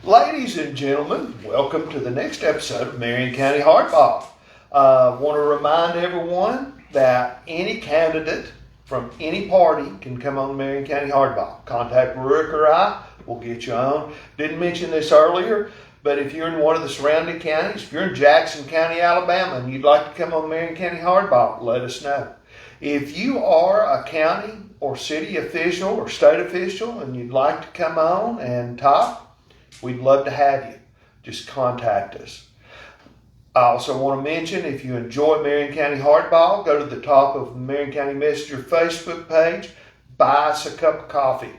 Ladies and gentlemen, welcome to the next episode of Marion County Hardball. Want to remind everyone that any candidate from any party can come on Marion County Hardball. Contact Rook or I, we'll get you on. Didn't mention this earlier, but if you're in one of the surrounding counties, if you're in Jackson County, Alabama, and you'd like to come on Marion County Hardball, let us know. If you are a county or city official or state official and you'd like to come on and talk, we'd love to have you. Just contact us. I also want to mention, if you enjoy Marion County Hardball, go to the top of the Marion County Messenger Facebook page, buy us a cup of coffee.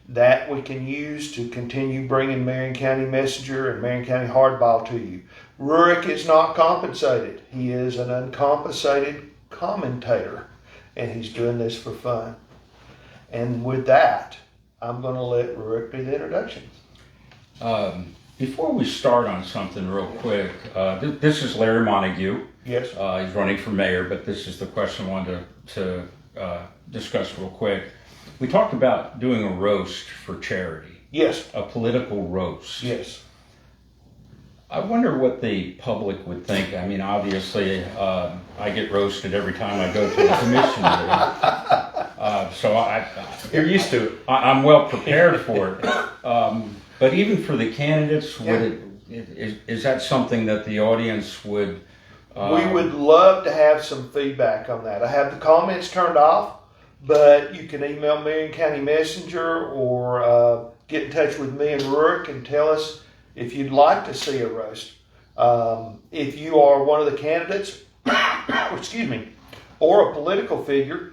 That we can use to continue bringing Marion County Messenger and Marion County Hardball to you. Rurik is not compensated. He is an uncompensated commentator, and he's doing this for fun. And with that, I'm going to let Rurik do the introductions. Before we start on something real quick, this is Larry Montague. Yes. He's running for mayor, but this is the question I wanted to discuss real quick. We talked about doing a roast for charity. Yes. A political roast. Yes. I wonder what the public would think. I mean, obviously, I get roasted every time I go to the commission meeting. So You're used to it. I'm well prepared for it. But even for the candidates, is that something that the audience would... We would love to have some feedback on that. I have the comments turned off, but you can email Marion County Messenger or get in touch with me and Rurik and tell us if you'd like to see a roast. If you are one of the candidates, excuse me, or a political figure,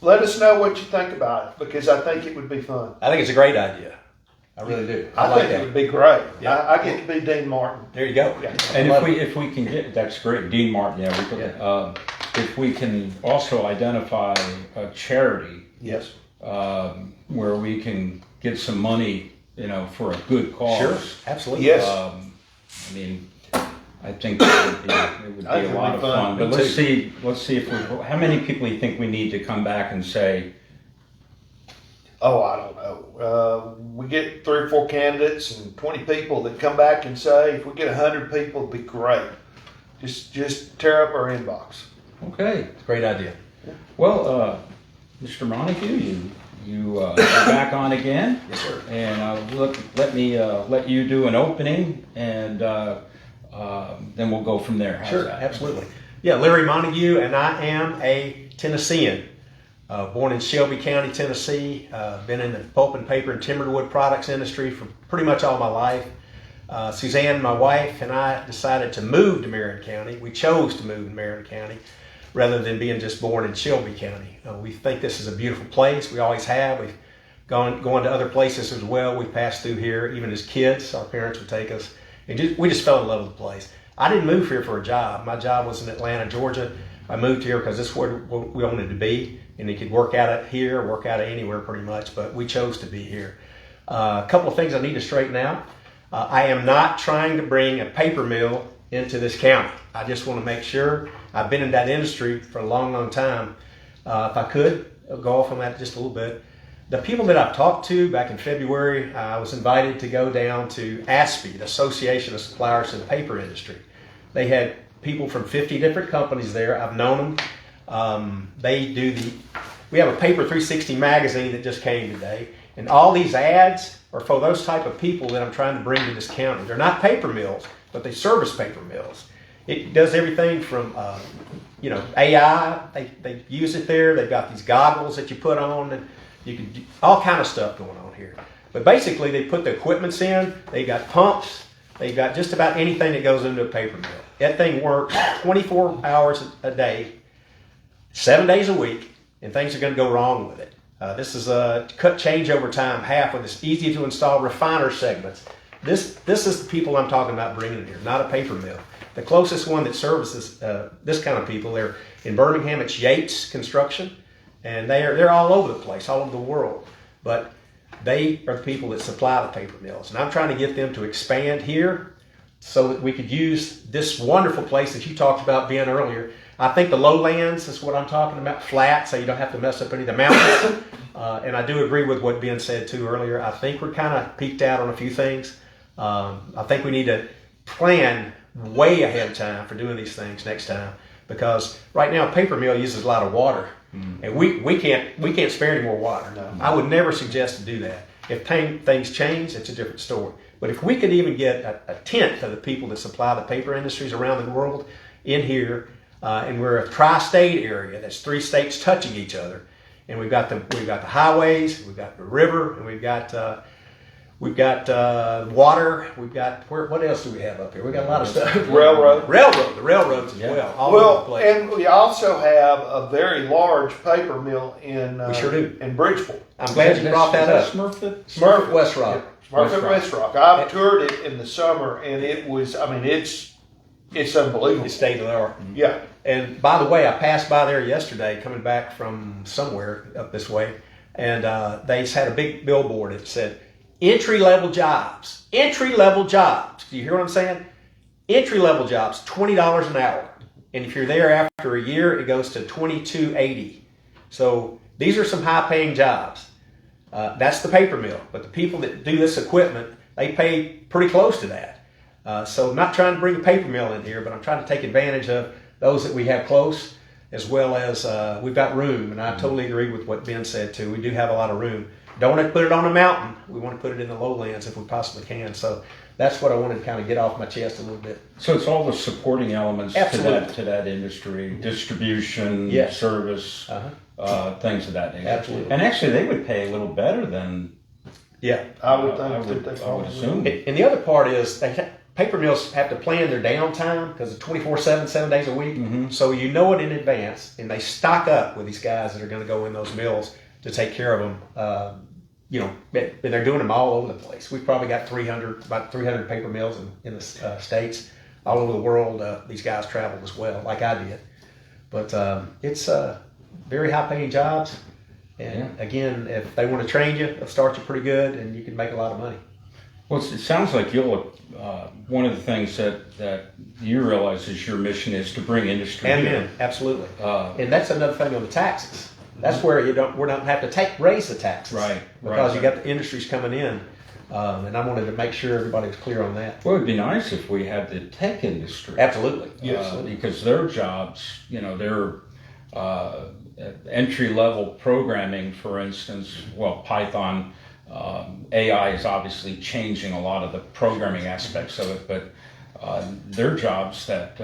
let us know what you think about it, because I think it would be fun. I think it's a great idea. I really do. I like think that. it would be great. Yeah. I get to be Dean Martin. There you go. Yeah. And if we can get, that's great, Dean Martin, yeah. If we can also identify a charity, Yes. where we can get some money, for a good cause. Sure, absolutely. Yes. I mean, I think it would be I think a it'd lot be of fun. fun. But Me let's see if how many people you think we need to come back and say, Oh, I don't know. We get 3 or 4 candidates and 20 people that come back and say, if we get 100 people, it'd be great. Just tear up our inbox. okay. Great idea. Well, Mr. Montague, you're back on again. Yes, sir. And let me let you do an opening, and then we'll go from there. How's Sure, that? absolutely. Yeah, Larry Montague, and I am a Tennessean. Born in Shelby County, Tennessee. Been in the pulp and paper and timberwood products industry for pretty much all my life. Suzanne, my wife, and I decided to move to Marion County. We chose to move to Marion County rather than being just born in Shelby County. We think this is a beautiful place. We always have. We've gone to other places as well. We passed through here, even as kids. Our parents would take us. And we just fell in love with the place. I didn't move here for a job. My job was in Atlanta, Georgia. I moved here because this is where we wanted to be. And you could work out of here, work out of anywhere pretty much, but we chose to be here. A couple of things I need to straighten out. I am not trying to bring a paper mill into this county. I just want to make sure. I've been in that industry for a long, long time. If I could, I'll go off on that just a little bit. The people that I've talked to back in February, I was invited to go down to ASPE, the Association of Suppliers to the Paper Industry. They had people from 50 different companies there. I've known them. We have a Paper 360 magazine that just came today, and all these ads are for those type of people that I'm trying to bring to this county. They're not paper mills, but they service paper mills. It does everything from, AI, they use it there. They've got these goggles that you put on, and you can do all kind of stuff going on here. But basically, they put the equipments in, they got pumps, they got just about anything that goes into a paper mill. That thing works 24 hours a day, 7 days a week, and things are going to go wrong with it. This is a cut change over time, half with this easy to install refiner segments. This is the people I'm talking about bringing here, not a paper mill. The closest one that services this kind of people, they're in Birmingham. It's Yates Construction, and they're all over the place, all over the world. But they are the people that supply the paper mills, and I'm trying to get them to expand here so that we could use this wonderful place that you talked about being earlier. I think the lowlands is what I'm talking about, flat, so you don't have to mess up any of the mountains. And I do agree with what Ben said too earlier. I think we're kind of peaked out on a few things. I think we need to plan way ahead of time for doing these things next time, because right now paper mill uses a lot of water, and we can't spare any more water. No. I would never suggest to do that. If things change, it's a different story. But if we could even get a tenth of the people that supply the paper industries around the world in here, and we're a tri-state area, that's 3 states touching each other, and we've got the highways, we've got the river, and we've got water, we've got what else do we have up here? We got a lot of stuff. The railroads as well, all over the place. And we also have a very large paper mill in We sure do. in Bridgeport. I'm glad you brought that up. Smurfit West Rock. Smurfit West Rock. I've toured it in the summer, and it was, I mean, it's unbelievable. It's state of the art. Yeah. And by the way, I passed by there yesterday coming back from somewhere up this way, and they had a big billboard that said, entry-level jobs. Entry-level jobs. Do you hear what I'm saying? Entry-level jobs, $20 an hour. And if you're there after a year, it goes to $22.80. So these are some high-paying jobs. That's the paper mill. But the people that do this equipment, they pay pretty close to that. So I'm not trying to bring a paper mill in here, but I'm trying to take advantage of those that we have close, as well as we've got room. And I totally agree with what Ben said too. We do have a lot of room. Don't want to put it on a mountain. We want to put it in the lowlands if we possibly can. So that's what I wanted to kind of get off my chest a little bit. So it's all the supporting elements Absolutely. to that industry, distribution, Yes. service, things of that nature. Absolutely. And actually, they would pay a little better than Yeah. I would I think would, that I would assume. And the other part is paper mills have to plan their downtime because it's 24/7, 7 days a week. Mhm. So you know it in advance, and they stock up with these guys that are going to go in those mills to take care of them. And they're doing them all over the place. We've probably got about 300 paper mills in the States. All over the world, these guys travel as well, like I did. But it's very high-paying jobs. And again, if they want to train you, they'll start you pretty good, and you can make a lot of money. Well, it sounds like you'll. One of the things that you realize is your mission is to bring industry And here. men, absolutely. And that's another thing on the taxes. That's where we don't have to raise the taxes, Right, Because right. you got the industries coming in, and I wanted to make sure everybody was clear on that. Well, it'd be nice if we had the tech industry. Absolutely. Yes. Because their jobs, their entry-level programming, for instance, well, Python, AI is obviously changing a lot of the programming aspects of it, but their jobs that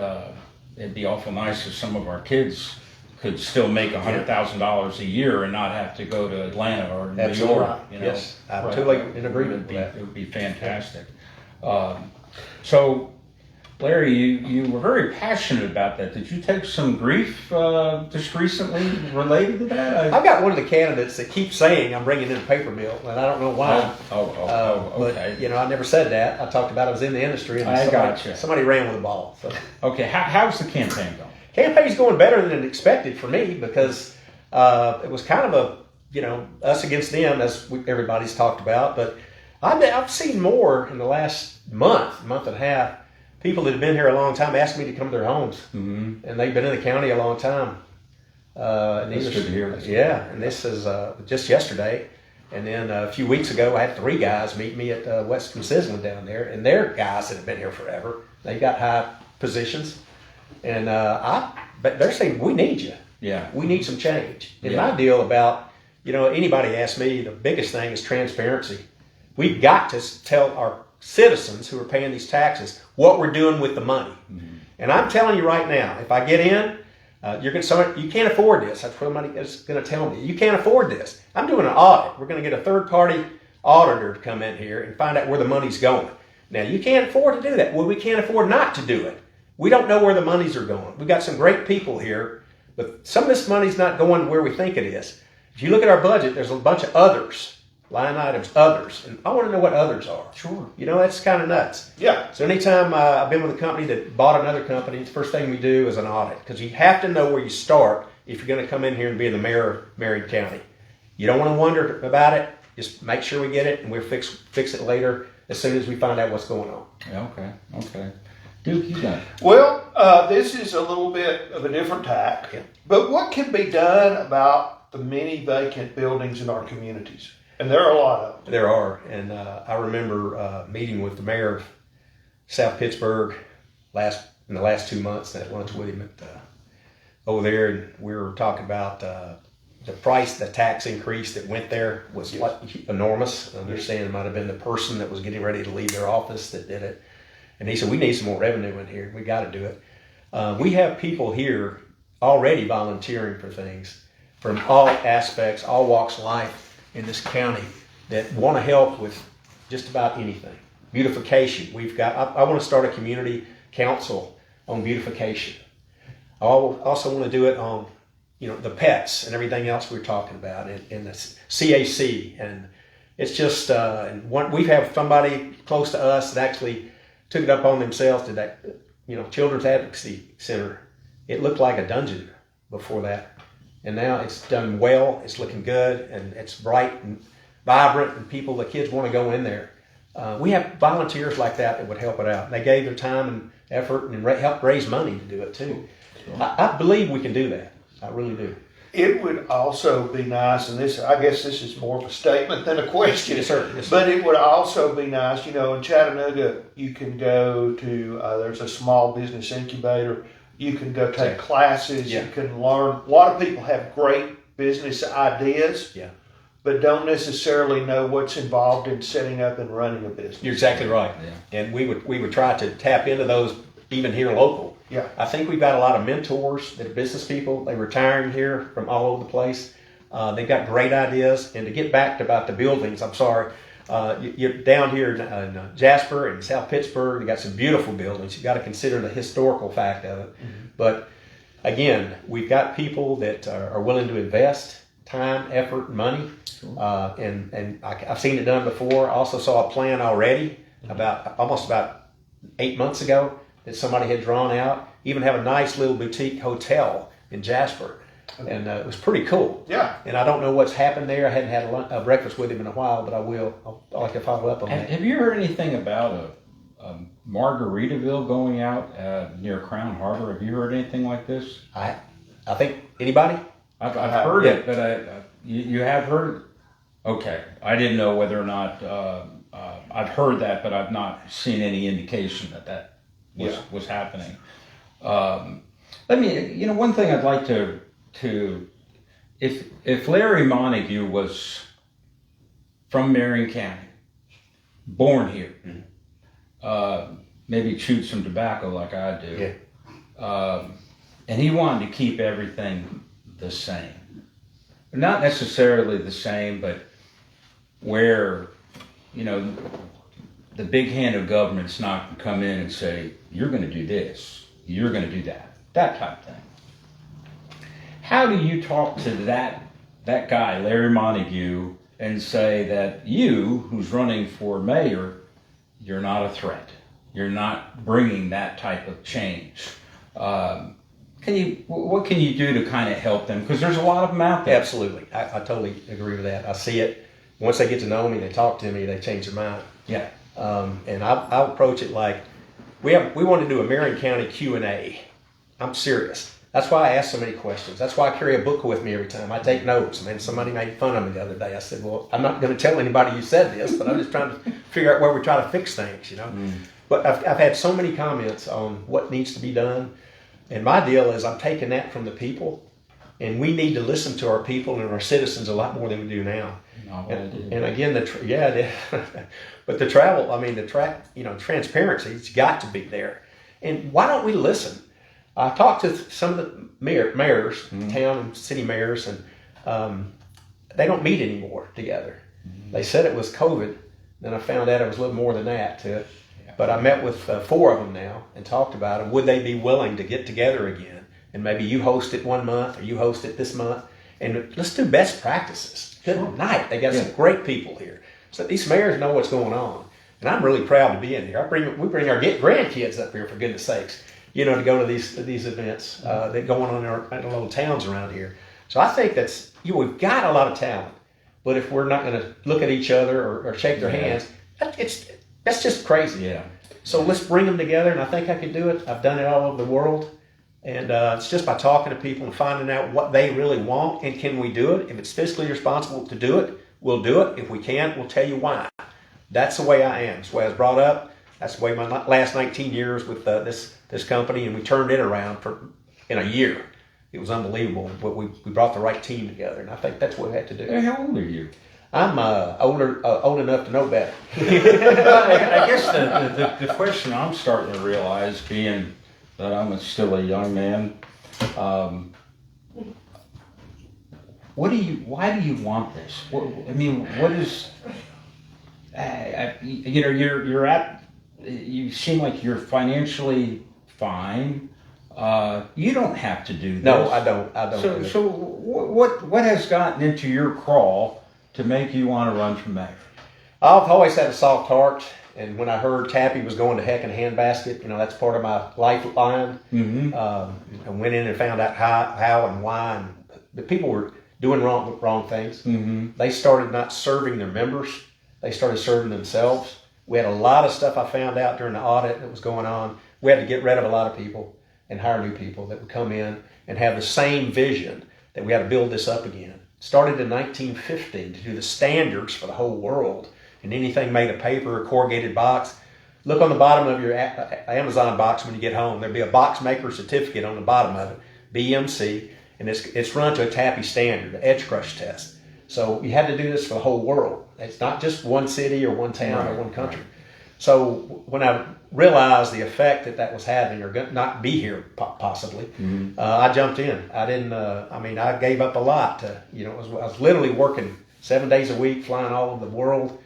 it'd be awful nice if some of our kids could still make $100,000 a year and not have to go to Atlanta or New Absolutely. York. Yes, I'm totally in agreement with that. It would be fantastic. So, Larry, you were very passionate about that. Did you take some grief just recently related to that? I've got one of the candidates that keeps saying I'm bringing in a paper mill, and I don't know why. Okay. But I never said that. I talked about I was in the industry, and I gotcha. somebody ran with the ball. So. Okay, how's the campaign going? Campaign's going better than expected for me because it was kind of us against them, as everybody's talked about. But I've seen more in the last month and a half, people that have been here a long time ask me to come to their homes. Mm-hmm. And they've been in the county a long time. That's good to hear. Yeah, and this is just yesterday. And then a few weeks ago, I had 3 guys meet me at Western Sizzling down there. And they're guys that have been here forever. They've got high positions. And but they're saying, we need you. Yeah. We need some change. And Yeah. my deal about, anybody asks me, the biggest thing is transparency. We've got to tell our citizens who are paying these taxes what we're doing with the money. Mm-hmm. And I'm telling you right now, if I get in, you can't afford this. That's what somebody is going to tell me. You can't afford this. I'm doing an audit. We're going to get a third-party auditor to come in here and find out where the money's going. Now, you can't afford to do that. Well, we can't afford not to do it. We don't know where the monies are going. We've got some great people here, but some of this money's not going where we think it is. If you look at our budget, there's a bunch of others, line items, others, and I want to know what others are. Sure. That's kind of nuts. Yeah. So anytime I've been with a company that bought another company, the first thing we do is an audit, because you have to know where you start if you're going to come in here and be the mayor of Marion County. You don't want to wonder about it. Just make sure we get it, and we'll fix it later as soon as we find out what's going on. Yeah, okay. Duke, you got it. Well, this is a little bit of a different tack, Yeah. but what can be done about the many vacant buildings in our communities? And there are a lot of them. There are, and I remember meeting with the mayor of South Pittsburgh in the last 2 months. I had lunch with him over there, and we were talking about the tax increase that went there was enormous. I understand it might have been the person that was getting ready to leave their office that did it. And he said, we need some more revenue in here. We got to do it. We have people here already volunteering for things from all aspects, all walks of life in this county that want to help with just about anything. Beautification. I want to start a community council on beautification. I also want to do it on, the pets and everything else we're talking about in the CAC. And it's just, we have somebody close to us that actually took it up on themselves to that, Children's Advocacy Center. It looked like a dungeon before that. And now it's done well, it's looking good, and it's bright and vibrant, and the kids want to go in there. We have volunteers like that would help it out. They gave their time and effort and helped raise money to do it too. I believe we can do that. I really do. It would also be nice, and I guess this is more of a statement than a question. Yes, sir. Yes, sir. But it would also be nice, in Chattanooga, you can go to, there's a small business incubator. You can go take classes. Yeah. You can learn. A lot of people have great business ideas, but don't necessarily know what's involved in setting up and running a business. You're exactly right. Yeah. And we would try to tap into those even here local. Yeah. I think we've got a lot of mentors that are business people. They're retiring here from all over the place. They've got great ideas. And to get back about the buildings, I'm sorry. You're down here in Jasper and South Pittsburgh. You got some beautiful buildings. You got to consider the historical fact of it. Mm-hmm. But again, we've got people that are willing to invest time, effort, and money. And I've seen it done before. I also saw a plan already almost about 8 months ago that somebody had drawn out. Even have a nice little boutique hotel in Jasper. And it was pretty cool. Yeah. And I don't know what's happened there. I hadn't had a breakfast with him in a while, but I will. I'll like to follow up on that. Have you heard anything about a Margaritaville going out near Crown Harbor? Have you heard anything like this? I think anybody? I've heard it, but you have heard it? Okay. I didn't know whether or not I've heard that, but I've not seen any indication that was happening. One thing I'd like to if Larry Montague was from Marion County, born here, maybe chewed some tobacco like I do, and he wanted to keep everything the same. Not necessarily the same, but where, the big hand of government's not going to come in and say, you're going to do this, you're going to do that type of thing. How do you talk to that guy, Larry Montague, and say that you, who's running for mayor, you're not a threat. You're not bringing that type of change. What can you do to kind of help them? Because there's a lot of them out there. Absolutely. I totally agree with that. I see it. Once they get to know me, they talk to me, they change their mind. Yeah. And I'll approach it like, we want to do a Marion County Q&A. I'm serious. That's why I ask so many questions. That's why I carry a book with me every time. I take notes. Man, somebody made fun of me the other day. I said, well, I'm not going to tell anybody you said this, but I'm just trying to figure out where we try to fix things, But I've had so many comments on what needs to be done. And my deal is I'm taking that from the people, and we need to listen to our people and our citizens a lot more than we do now. And again, but the transparency, it's got to be there. And why don't we listen? I talked to some of the mayors, town and city mayors, and they don't meet anymore together. Mm-hmm. They said it was COVID. Then I found out it was a little more than that to it. Yeah. But I met with 4 of them now and talked about it. Would they be willing to get together again? And maybe you host it one month or you host it this month. And let's do best practices. Good night. They got some great people here. So these mayors know what's going on. And I'm really proud to be in here. We bring our grandkids up here, for goodness sakes. To go to these events that go on in our little towns around here. So I think that's, we've got a lot of talent, but if we're not going to look at each other or shake their hands, that's just crazy. Yeah. So let's bring them together, and I think I can do it. I've done it all over the world, and it's just by talking to people and finding out what they really want, and can we do it? If it's fiscally responsible to do it, we'll do it. If we can't, we'll tell you why. That's the way I am. That's the way I was brought up. That's the way my last 19 years with this company, and we turned it around in a year. It was unbelievable, but we brought the right team together, and I think that's what we had to do. Hey, how old are you? I'm old enough to know better. I guess the question I'm starting to realize, being that I'm still a young man, why do you want this? What is? You seem like you're financially fine. You don't have to do this. No, I don't. So what has gotten into your crawl to make you want to run for mayor? I've always had a soft heart, and when I heard Tappy was going to heck in a handbasket, that's part of my lifeline. Mm-hmm. I went in and found out how and why, and the people were doing wrong things. Mm-hmm. They started not serving their members. They started serving themselves. We had a lot of stuff I found out during the audit that was going on. We had to get rid of a lot of people and hire new people that would come in and have the same vision that we had to build this up again. Started in 1950 to do the standards for the whole world, and anything made of paper or corrugated box. Look on the bottom of your Amazon box when you get home. There'll be a box maker certificate on the bottom of it, BMC, and it's run to a Tappy standard, the edge crush test. So you had to do this for the whole world. It's not just one city or one town or one country. Right. So when I realized the effect that was having, or not be here possibly, I jumped in. I didn't. I gave up a lot. I was literally working 7 days a week, flying all over the world,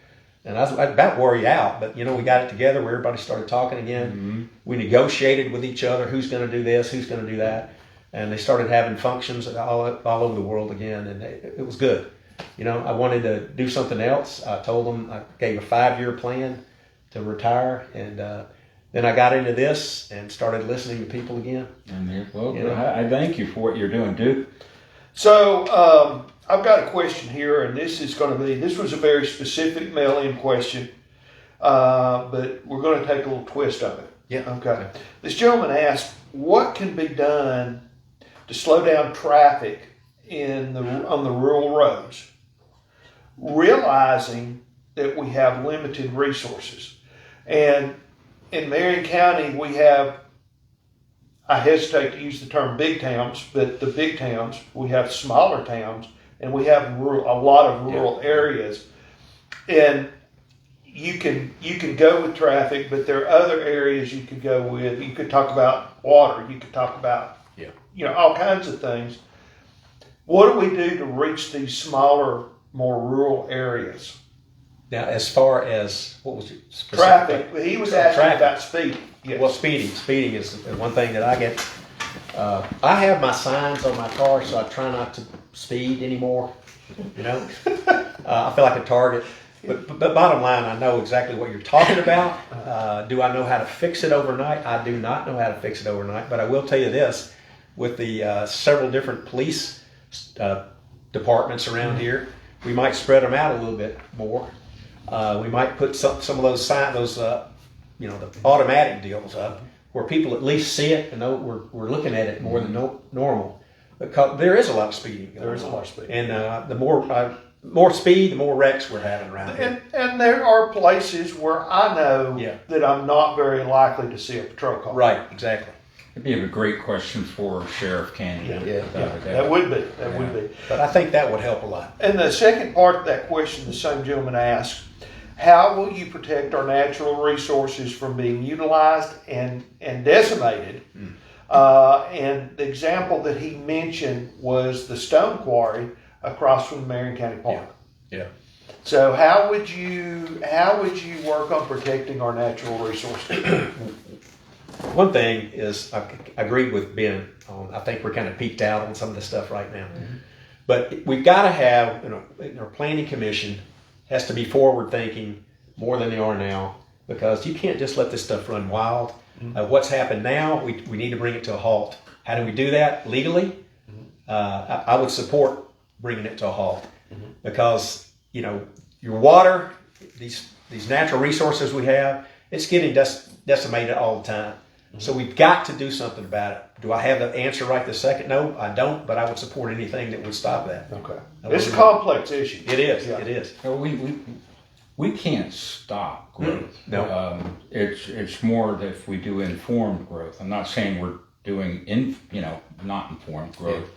and I was about wore you out. But we got it together where everybody started talking again. Mm-hmm. We negotiated with each other who's going to do this, who's going to do that, and they started having functions all over the world again, and it was good. I wanted to do something else. I told them, I gave a 5-year plan to retire, and then I got into this and started listening to people again. I thank you for what you're doing, Duke. So I've got a question here, and this was a very specific mail-in question, but we're going to take a little twist of it. Yeah. Okay. This gentleman asked, what can be done to slow down traffic on the rural roads, realizing that we have limited resources? And in Marion County, we have, I hesitate to use the term big towns, but the big towns, we have smaller towns, and we have a lot of rural areas. And you can go with traffic, but there are other areas you could go with. You could talk about water. You could talk about all kinds of things. What do we do to reach these smaller, more rural areas? Now, as far as, what was it? Traffic. He was asking about speeding. Yes. Well, speeding is one thing that I get. I have my signs on my car, so I try not to speed anymore. I feel like a target. But bottom line, I know exactly what you're talking about. Do I know how to fix it overnight? I do not know how to fix it overnight, but I will tell you this. With the several different police departments around here, we might spread them out a little bit more. We might put some of those the automatic deals up where people at least see it and know we're looking at it more than normal. Because there is a lot of speeding. There is a lot of speeding. And the more speed, the more wrecks we're having around here. And there are places where I know that I'm not very likely to see a patrol car. Right, exactly. It'd be a great question for Sheriff Candy. That would be. But I think that would help a lot. And the second part of that question, the same gentleman asked, how will you protect our natural resources from being utilized and decimated? And the example that he mentioned was the stone quarry across from the Marion County Park. Yeah. So how would you work on protecting our natural resources? One thing is, I agree with Ben on, I think we're kind of peaked out on some of this stuff right now. Mm-hmm. But we've got to have, our planning commission has to be forward thinking more than they are now, because you can't just let this stuff run wild. Mm-hmm. What's happened now, we need to bring it to a halt. How do we do that legally? Mm-hmm. I would support bringing it to a halt, because your water, these natural resources we have, it's getting decimated all the time. So we've got to do something about it. Do I have the answer right this second? No, I don't, but I would support anything that would stop that. Okay. It's a complex issue. It is. Yeah. It is. No, we can't stop growth. No. It's more that if we do informed growth. I'm not saying we're doing not informed growth,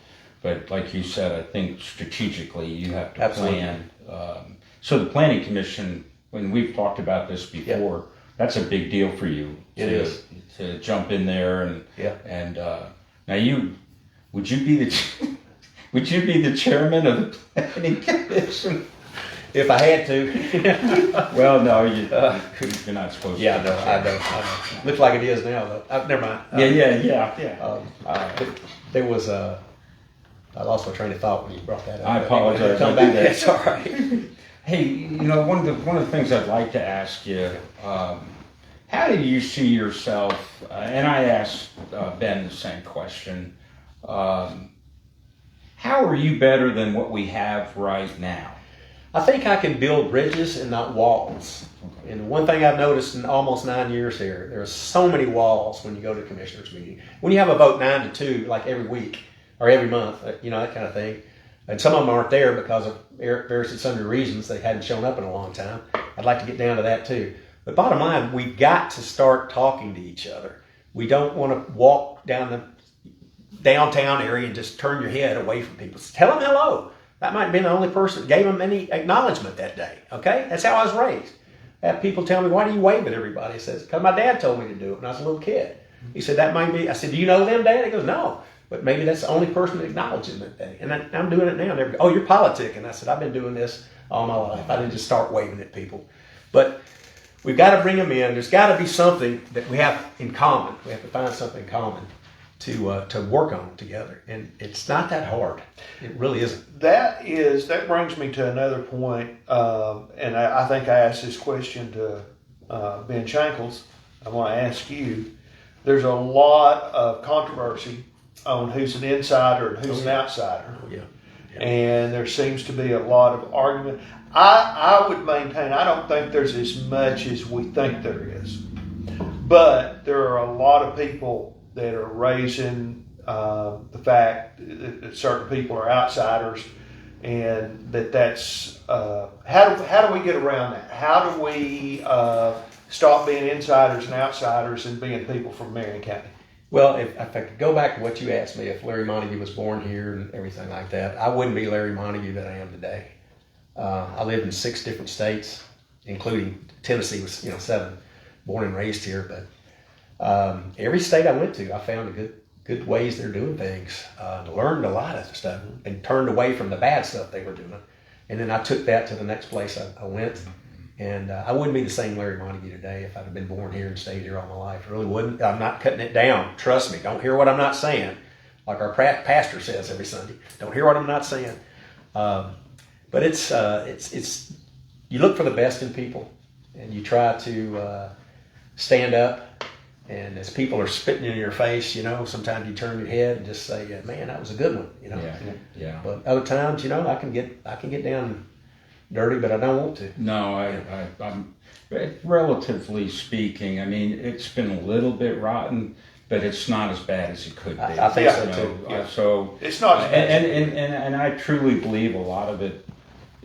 but like you said, I think strategically you have to plan. So the Planning Commission, when we've talked about this before, that's a big deal for you. It is. To jump in there and now would you be the chairman of the Planning Commission? If I had to. Well, no, you're not supposed to. Yeah, no, I don't. Looks like it is now, though. Never mind. There was I lost my train of thought when you brought that up. I apologize. Come back. That's all right. Hey, one of the things I'd like to ask you, how do you see yourself? And I asked Ben the same question. How are you better than what we have right now? I think I can build bridges and not walls. Okay. And one thing I've noticed in almost 9 years here, there are so many walls when you go to commissioners meeting. When you have a vote 9 to 2, like every week or every month, that kind of thing. And some of them aren't there because of various and sundry reasons. They hadn't shown up in a long time. I'd like to get down to that too. But bottom line, we've got to start talking to each other. We don't want to walk down the downtown area and just turn your head away from people. Tell them hello. That might have been the only person that gave them any acknowledgement that day. Okay? That's how I was raised. I have people tell me, why do you wave at everybody? He says, because my dad told me to do it when I was a little kid. He said, that might be, I said, do you know them, Dad? He goes, no. But maybe that's the only person that acknowledged him that day. And I'm doing it now. And oh, you're politicking. I said, I've been doing this all my life. I didn't just start waving at people. But we've got to bring them in. There's got to be something that we have in common. We have to find something in common to work on together. And it's not that hard. It really isn't. That brings me to another point. And I think I asked this question to Ben Shankles. I want to ask you. There's a lot of controversy on who's an insider and who's an outsider. Yeah. And there seems to be a lot of argument. I would maintain I don't think there's as much as we think there is. But there are a lot of people that are raising the fact that certain people are outsiders, and that's how do we get around that? How do we stop being insiders and outsiders and being people from Marion County? Well, if I could go back to what you asked me, if Larry Montague was born here and everything like that, I wouldn't be Larry Montague that I am today. I lived in 6 different states, including Tennessee was 7, born and raised here. But every state I went to, I found good ways they're doing things. Learned a lot of stuff and turned away from the bad stuff they were doing. And then I took that to the next place I went. And I wouldn't be the same Larry Montague today if I'd have been born here and stayed here all my life. I really wouldn't. I'm not cutting it down. Trust me. Don't hear what I'm not saying. Like our pastor says every Sunday. Don't hear what I'm not saying. But it's you look for the best in people, and you try to stand up. And as people are spitting in your face, sometimes you turn your head and just say, "Man, that was a good one." Yeah. But other times, I can get down dirty, but I don't want to. No, I'm relatively speaking. I mean, it's been a little bit rotten, but it's not as bad as it could be. I think so too. Yeah. So it's not as bad. And I truly believe a lot of it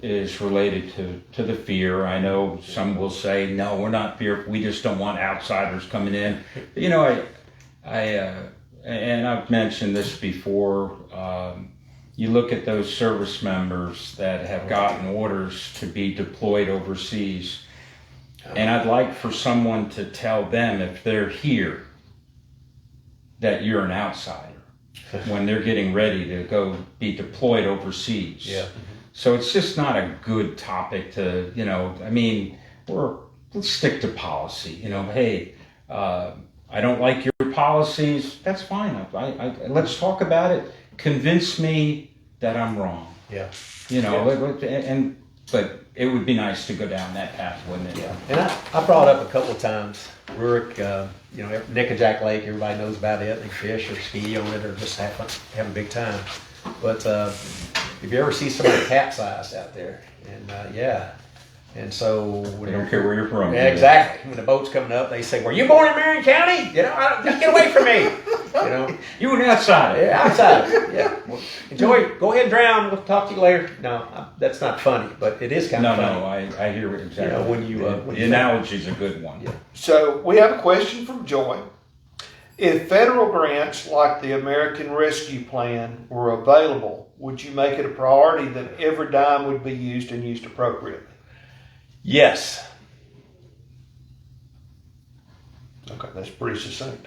is related to the fear. I know some will say, no, we're not fearful. We just don't want outsiders coming in. But, and I've mentioned this before. You look at those service members that have gotten orders to be deployed overseas, and I'd like for someone to tell them if they're here that you're an outsider when they're getting ready to go be deployed overseas. Yeah. So it's just not a good topic to, let's stick to policy. Hey, I don't like your policies. That's fine. Let's talk about it. Convince me that I'm wrong. Yeah. But it would be nice to go down that path, wouldn't it? Yeah. And I brought up a couple of times, Rurik, Nick and Jack Lake, everybody knows about it. They fish or ski on it or just have a big time. But if you ever see somebody capsized out there, and And so They don't care where you're from. Yeah, exactly. When the boat's coming up, they say, "Were you born in Marion County? Just get away from me." You an outsider. Yeah, outside. Yeah. Well, enjoy. Go ahead and drown. We'll talk to you later. No, that's not funny, but it is kind of funny. No, I hear it exactly. The analogy's a good one. Yeah. So we have a question from Joy. If federal grants like the American Rescue Plan were available, would you make it a priority that every dime would be used and used appropriately? Yes. Okay, that's pretty succinct.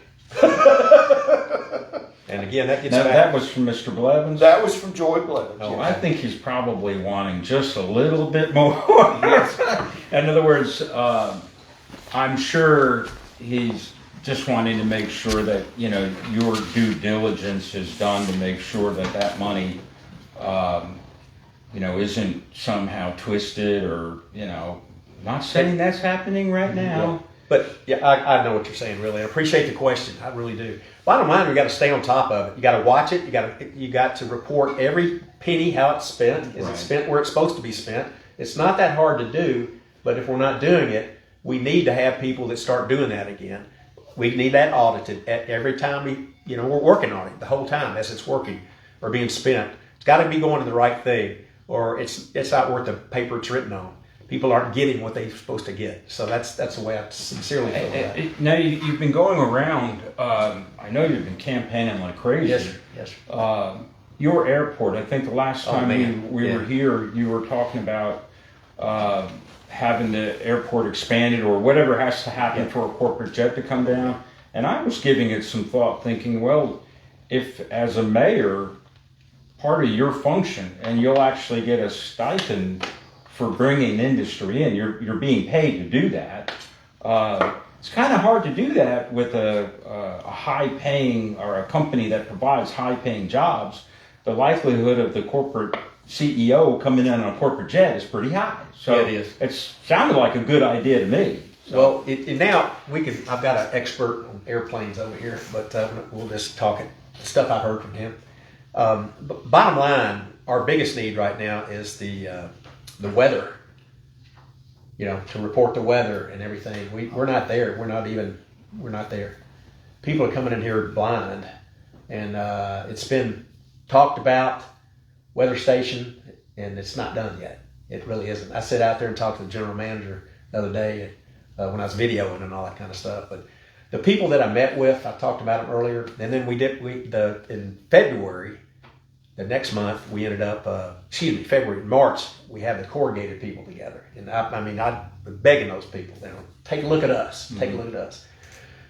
And again, that gets Now, back. that was from Mr. Blevins? That was from Joy Blevins. Oh, I think he's probably wanting just a little bit more. In other words, I'm sure he's just wanting to make sure that, your due diligence is done to make sure that that money, isn't somehow twisted or, not saying that's happening right now. Yeah. But yeah, I know what you're saying. Really, I appreciate the question. I really do. Bottom line, we got to stay on top of it. You got to watch it. You got to report every penny how it's spent. Is it spent where it's supposed to be spent? It's not that hard to do. But if we're not doing it, we need to have people that start doing that again. We need that audited at every time we're working on it the whole time as it's working or being spent. It's got to be going to the right thing, or it's not worth the paper it's written on. People aren't getting what they're supposed to get. So that's the way I sincerely feel about it. Now, you've been going around, I know you've been campaigning like crazy. Yes, sir. Your airport, I think the last time we were here, you were talking about having the airport expanded or whatever has to happen for a corporate jet to come down. And I was giving it some thought, thinking, well, if as a mayor, part of your function, and you'll actually get a stipend for bringing industry in, you're being paid to do that. It's kind of hard to do that with a high-paying or a company that provides high-paying jobs. The likelihood of the corporate CEO coming in on a corporate jet is pretty high. So it is. It sounded like a good idea to me. Well, So. now I've got an expert on airplanes over here, but we'll just talk stuff I've heard from him. Bottom line, our biggest need right now is the weather. To report the weather and everything. We're not there. We're not there. People are coming in here blind, and it's been talked about, weather station, and it's not done yet. It really isn't. I sat out there and talked to the general manager the other day when I was videoing and all that kind of stuff. But the people that I met with, I talked about them earlier, and then in February, the next month, we ended up, March, we had the corrugated people together. And I've been begging those people, take a look at us, take a look at us.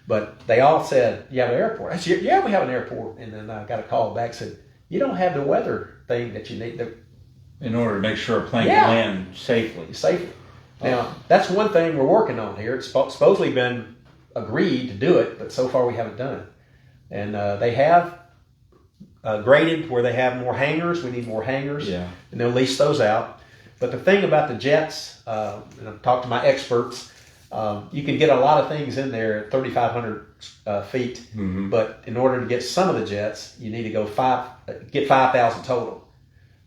But they all said, you have an airport? I said, yeah, we have an airport. And then I got a call back, said, you don't have the weather thing that you need. In order to make sure a plane can land safely. Now, that's one thing we're working on here. It's supposedly been agreed to do it, but so far we haven't done it. And they have graded where they have more hangars. We need more hangars, and they'll lease those out. But the thing about the jets, and I've talked to my experts, you can get a lot of things in there at 3,500 feet. Mm-hmm. But in order to get some of the jets, you need to go get 5,000 total,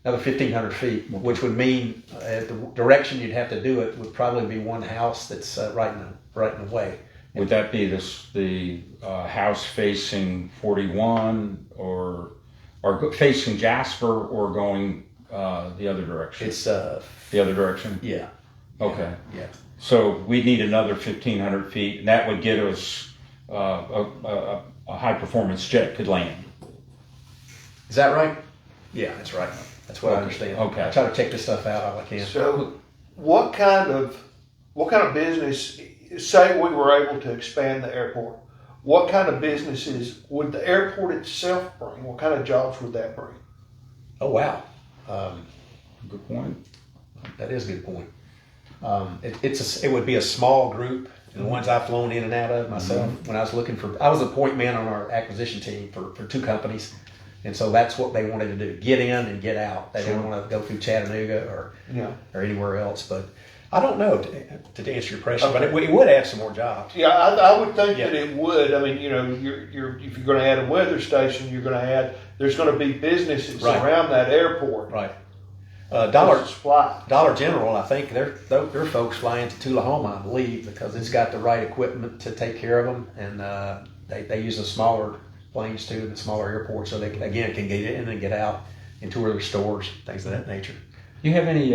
another 1,500 feet, which would mean the direction you'd have to do it would probably be one house that's right in the way. Would that be the house facing 41 or facing Jasper or going the other direction? It's the other direction? Yeah. Okay. Yeah. So we need another 1,500 feet, and that would get us a high-performance jet could land. Is that right? Yeah, that's right. That's what I understand. Okay. I try to check this stuff out all I can. So what kind of business, say we were able to expand the airport, what kind of businesses would the airport itself bring? What kind of jobs would that bring? Oh, wow. Good point. That is a good point. It would be a small group, and the ones I've flown in and out of myself. Mm-hmm. When I was a point man on our acquisition team for two companies, and so that's what they wanted to do: get in and get out. They didn't want to go through Chattanooga or anywhere else. But I don't know to answer your question, but it would add some more jobs. Yeah, I would think that it would. I mean, if you're going to add a weather station, there's going to be businesses around that airport. Right. Dollar General, I think their folks fly into Tullahoma, I believe, because it's got the right equipment to take care of them, and they use the smaller planes too, the smaller airports, so they again can get in and get out and tour their stores, things of that nature. Do you have any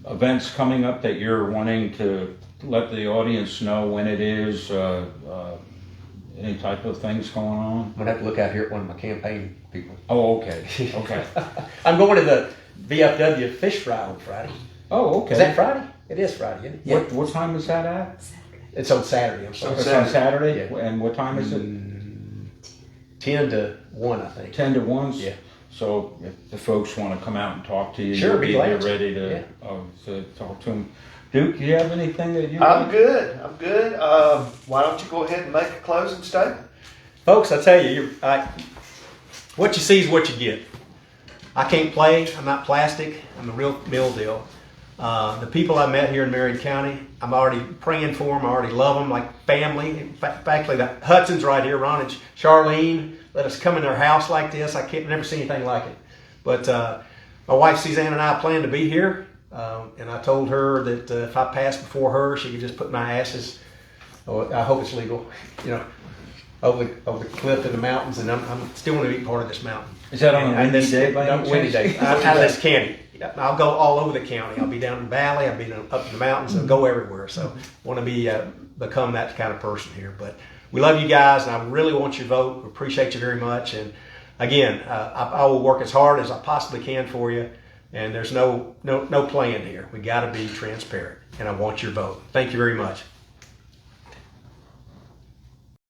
events coming up that you're wanting to let the audience know when it is? Any type of things going on? I'm gonna have to look out here at one of my campaign people. Oh, okay. Okay. I'm going to the VFW fish fry on Friday. Oh, okay. Is that Friday? It is Friday, isn't it? Yeah. What time is that at? It's on Saturday. I'm sorry. It's on Saturday? Yeah. And what time is it? 10 to 1, I think. 10 to 1? Yeah. So if the folks want to come out and talk to you, sure, you're glad ready to talk to them. Duke, do you have anything that you I'm good. Why don't you go ahead and make a closing statement? Folks, I tell you, what you see is what you get. I can't play. I'm not plastic. I'm the real deal. The people I met here in Marion County, I'm already praying for them. I already love them like family. In fact, the Hudson's right here, Ron and Charlene, let us come in their house like this. I can't never see anything like it. But my wife Suzanne and I plan to be here. And I told her that if I passed before her, she could just put my ashes, I hope it's legal, over the cliff in the mountains, and I'm still want to be part of this mountain. Is that on a windy day? Windy day. Out of this county. I'll go all over the county. I'll be down in the valley. I'll be up in the mountains. I'll go everywhere. So I want to become that kind of person here. But we love you guys, and I really want your vote. We appreciate you very much. And again, I will work as hard as I possibly can for you. And there's no playing here. We got to be transparent, and I want your vote. Thank you very much.